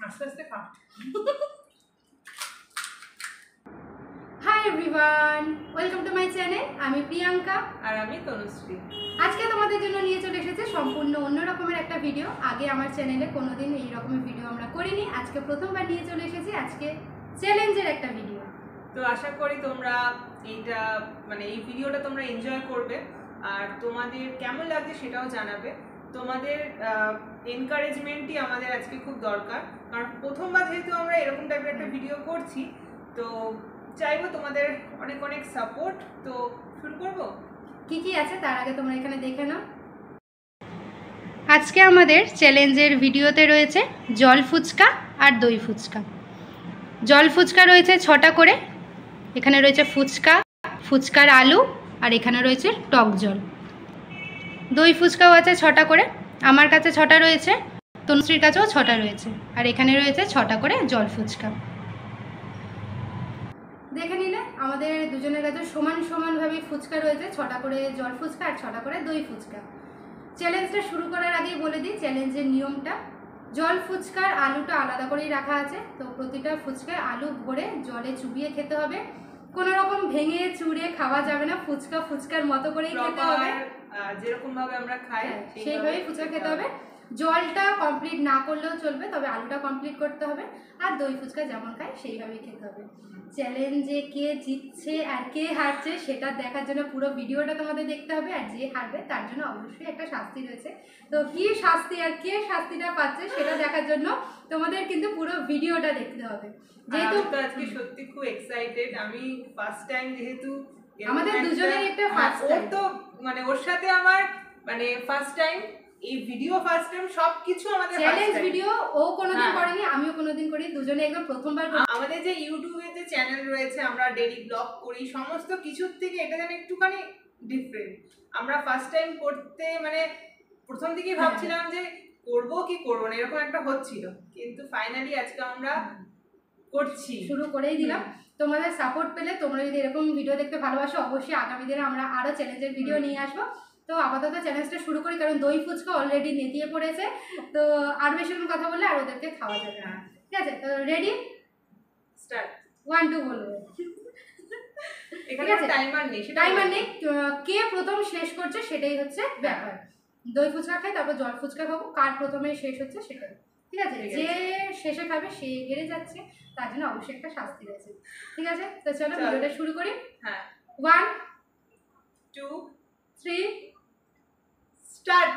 আস্তে আস্তে খা। Hi everyone, welcome to my channel. আমি প্রিয়াঙ্কা আর আমি তনুশ্রী। আজকে তোমাদের জন্য নিয়ে চলে এসেছে সম্পূর্ণ অন্য রকমের একটা ভিডিও। আগে আমার চ্যানেলে কোনোদিন এই রকমের ভিডিও আমরা করিনি, আজকে প্রথমবার নিয়ে চলে এসেছি। আজকে চ্যালেঞ্জের একটা ভিডিও। তো আশা করি তোমরা এই ভিডিওটা তোমরা এনজয় করবে, আর তোমাদের কেমন লাগছে সেটাও জানাবে। তোমাদের এনকারেজমেন্টই আমাদের আজকে খুব দরকার, কারণ প্রথমবার যেহেতু আমরা এরকম টাইপের একটা ভিডিও করছি, তো চাইবো তোমাদের অনেক অনেক সাপোর্ট। তো শুরু করবো। কি কি আছে তার আগে তোমরা এখানে দেখে নাও। আজকে আমাদের চ্যালেঞ্জের ভিডিওতে রয়েছে জল ফুচকা আর দই ফুচকা। জল ফুচকা রয়েছে 6টা করে, এখানে রয়েছে ফুচকা, ফুচকার আলু, আর এখানে রয়েছে টক জল। দই ফুচকাও আছে 6টা করে, আমার কাছে 6টা রয়েছে, তনুশ্রীর কাছেও 6টা রয়েছে, আর এখানে রয়েছে 6টা করে জল ফুচকা। দেখে নিলে আমাদের দুজনের কাছে সমান সমানভাবে ফুচকা রয়েছে, 6টা করে জল ফুচকা আর 6টা করে দই ফুচকা। চ্যালেঞ্জটা শুরু করার আগেই বলে দিই চ্যালেঞ্জের নিয়মটা। জল ফুচকার আলুটা আলাদা করেই রাখা আছে, তো প্রতিটা ফুচকায় আলু ভরে জলে চুবিয়ে খেতে হবে। কোনো রকম ভেঙে চুড়ে খাওয়া যাবে না, ফুচকা ফুচকার মতো করেই খেতে হবে, যেরকম ভাবে আমরা খাই সেইভাবেই ফুচকা খেতে হবে। জলটা কমপ্লিট না করলেও চলবে, তবে আলুটা কমপ্লিট করতে হবে। আর দই ফুচকা যেমন খায় সেইভাবেই খেতে হবে। চ্যালেঞ্জে কে জিতছে আর কে হারছে সেটা দেখার জন্য পুরো ভিডিওটা তোমাদের দেখতে হবে, আর যে হারবে তার জন্য অবশ্যই একটা শাস্তি রয়েছে। তো কি শাস্তি আর কে শাস্তিটা পাচ্ছে সেটা দেখার জন্য তোমাদের কিন্তু পুরো ভিডিওটা দেখতে হবে। যেহেতু আজকে সত্যি খুব এক্সাইটেড, আমি ফার্স্ট টাইম, যেহেতু আমাদের দুজনের একটা ফার্স্ট টাইম, তো ওর সাথে আমার ফার্স্ট টাইম, এই ভিডিও ফার্স্ট টাইম, সবকিছু আমাদের চ্যালেঞ্জ ভিডিও। ও কোনোদিন করেনি, আমিও কোনোদিন করি, দুজনে একদম প্রথমবার। আমাদের যে ইউটিউবে যে চ্যানেল রয়েছে, আমরা ডেইলি ব্লগ করি, সমস্ত কিছুর থেকে এটা যেন একটুখানি ডিফারেন্ট। আমরা ফার্স্ট টাইম করতে প্রথম দিকেই ভাবছিলাম যে করবো কি করবো না, এরকম একটা হচ্ছিল, কিন্তু ফাইনালি আজকে আমরা করছি, শুরু করেই দিলাম। তোমাদের সাপোর্ট পেলে, তোমরা যদি এরকম ভিডিও দেখতে ভালোবাসো, অবশ্যই আগামী দিনে আমরা আরো চ্যালেঞ্জের ভিডিও নিয়ে আসবো। তো আপাতত চ্যালেঞ্জটা শুরু করি, কারণ দই ফুচকা অলরেডি নেতিয়ে পড়েছে, তো আর বেশি কথা বললে আর ওদেরকে খাওয়া যাবে না। ঠিক আছে, তো রেডি, স্টার্ট। 1 2 বলবো। এখানে টাইমার নেই, টাইমার নেই, কে প্রথম শেষ করছে সেটাই হচ্ছে ব্যাপার। দই ফুচকা খাই, তারপর জল ফুচকা খাবো, কার প্রথমে শেষ হচ্ছে সেটাই। ঠিক আছে, যে শেষে খাবে সে হেরে যাচ্ছে, তার জন্য অবশ্যই একটা শাস্তি রয়েছে। ঠিক আছে, তো চলো ভিডিওটা শুরু করি। হ্যাঁ, 1 2 3 স্টার্ট।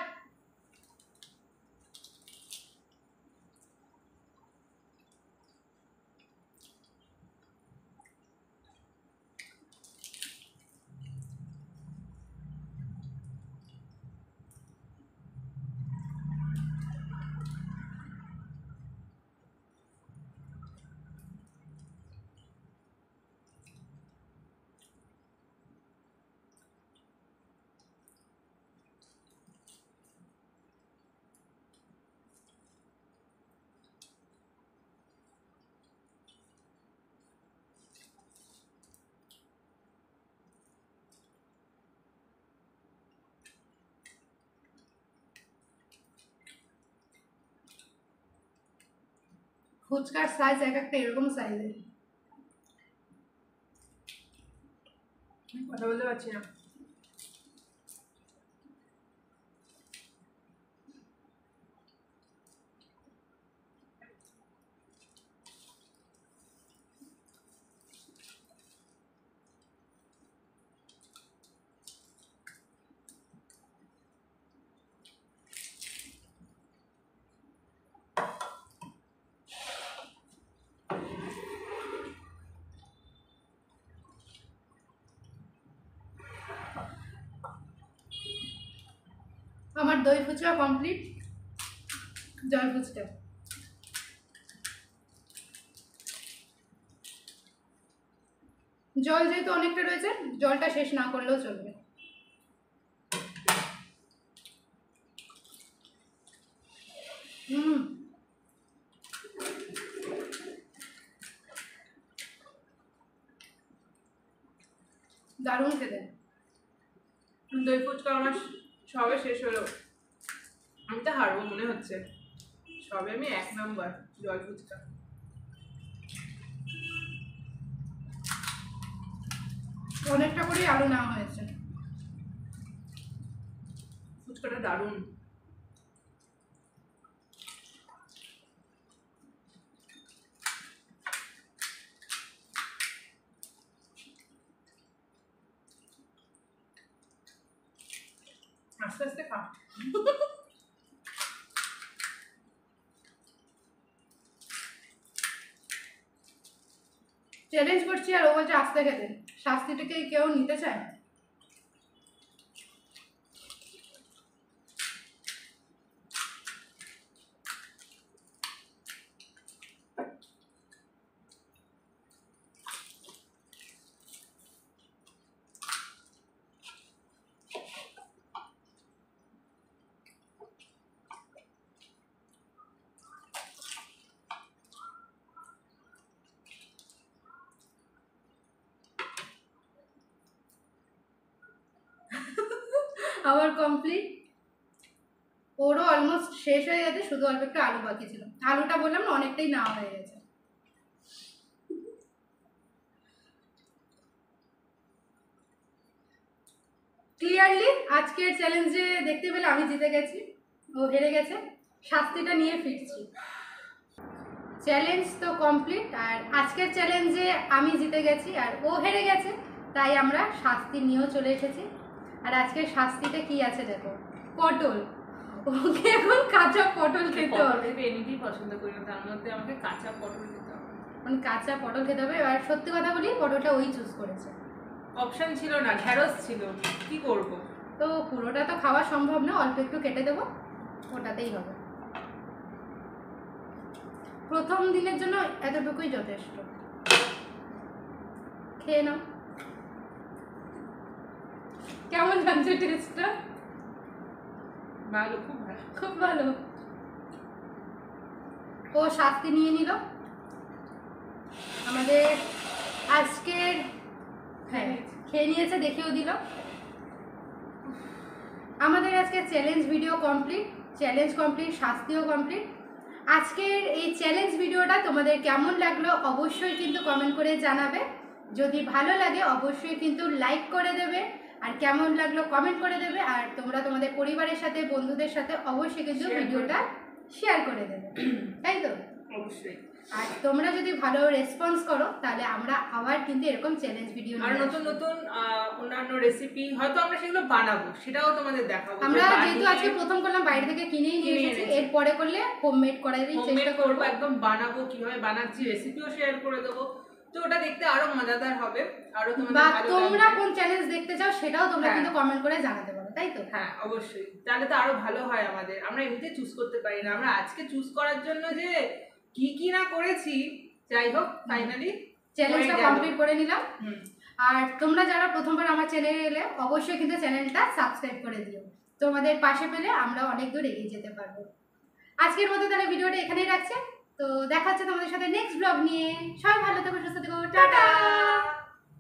ফুচকার সাইজ এক একটা এরকম সাইজের, কথা বলতে পারছি না। আমার দই ফুচকা কমপ্লিট, জল ফুচকা। জল যেহেতু অনেকটা রয়েছে, জলটা শেষ না করলেও চলবে। দারুণ খেতে। দই ফুচকা আমার সবে শেষ হলো, আমি তো হারবো মনে হচ্ছে। সবে আমি 1 নাম্বার জল ফুচকা। অনেকটা করেই আলু নেওয়া হয়েছে। ফুচকাটা দারুণ। আস্তে আস্তে খা। চ্যালেঞ্জ করছি আর ও বলছে আস্তে খেতে। শাস্তিটাকে কেউ নিতে চায়? আবার কমপ্লিট। ওরও অলমোস্ট শেষ হয়ে গেছে, শুধু অল্প একটু আলু বাকি ছিল। আলুটা বললাম না অনেকটাই নেওয়া হয়ে গেছে। ক্লিয়ারলি আজকের চ্যালেঞ্জে দেখতে পেলে আমি জিতে গেছি, ও হেরে গেছে। শাস্তিটা নিয়ে ফিরছি। চ্যালেঞ্জ তো কমপ্লিট, আর আজকের চ্যালেঞ্জে আমি জিতে গেছি আর ও হেরে গেছে, তাই আমরা শাস্তি নিয়েও চলে এসেছি। আর আজকের শাস্তিতে কি আছে দেখো, পটল। ওকে এখন কাঁচা পটল খেতে হবে। এমনিতেই পছন্দ করি না, তার মধ্যে আমাকে কাঁচা পটল খেতে হবে। এখন কাঁচা পটল খেতে হবে। আর সত্যি কথা বলি, পটলটা ওই চুজ করেছে, অপশন ছিল না, ঢেঁড়স ছিল, কি করব। তো পুরোটা তো খাওয়া সম্ভব না, অল্প একটু কেটে দেবো, ওটাতেই হবে। প্রথম দিনের জন্য এতটুকুই যথেষ্ট। খেয়ে নাও। কেমন লাগছে টেস্টটা? ভালো, খুব ভালো। খুব ভালো। ও শাস্তি নিয়ে নিল। আমাদের আজকের, হ্যাঁ খেয়ে নিয়েছে, দেখিয়েও দিল। আমাদের আজকে challenge video complete, challenge complete, শাস্তিও কমপ্লিট। আজকের এই চ্যালেঞ্জ ভিডিওটা তোমাদের কেমন লাগলো অবশ্যই কিন্তু কমেন্ট করে জানাবে। যদি ভালো লাগে অবশ্যই কিন্তু লাইক করে দেবে, আর কেমন লাগলো কমেন্ট করে দেবে। আর তোমরা তোমাদের পরিবারের সাথে, বন্ধুদের সাথে অবশ্যই কিন্তু ভিডিওটা শেয়ার করে দেবে, তাই তো? অবশ্যই। আর তোমরা যদি ভালো রেসপন্স করো তাহলে আমরা আবার কিন্তু এরকম চ্যালেঞ্জ ভিডিও আর নতুন নতুন অন্যান্য রেসিপি হয়তো আমরা সেগুলো বানাবো, সেটাও তোমাদের দেখাবো। আমরা যেহেতু আজকে প্রথম করলাম, বাইরে থেকে কিনেই নিয়ে এসেছি, এরপরে করলে হোমমেড করারই চেষ্টা করব। একদম বানাবো, কিভাবে বানাচ্ছি রেসিপিও শেয়ার করে দেবো, তো ওটা দেখতে আরো মজাদার হবে, আরো তোমাদের বা ভালো তোমরা লাগবে। কোন চ্যালেঞ্জ দেখতে চাও সেটাও তোমরা কিন্তু কমেন্ট করে জানাতে পারো, তাই তো? হ্যাঁ অবশ্যই, তাহলে তো আরো ভালো হয় আমাদের। আমরা এমনিতে চুজ করতে পারি না, আমরা আজকে চুজ করার জন্য যে কি কি না করেছি, যাই হোক ফাইনালি চ্যালেঞ্জটা কমপ্লিট করে নিলাম। আর তোমরা যারা প্রথমবার আমার চ্যানেলে এলে অবশ্যই কিন্তু চ্যানেলটা সাবস্ক্রাইব করে দিও। তোমাদের পাশে পেলে আমরা অনেক দূর এগিয়ে যেতে পারবো। আজকের মতো তাহলে ভিডিওটা এখানেই রাখছে, তো দেখা হচ্ছে তোমাদের সাথে নেক্সট ব্লগ নিয়ে। সবাই ভালো থেকো, সুস্থ থেকো, টাটা।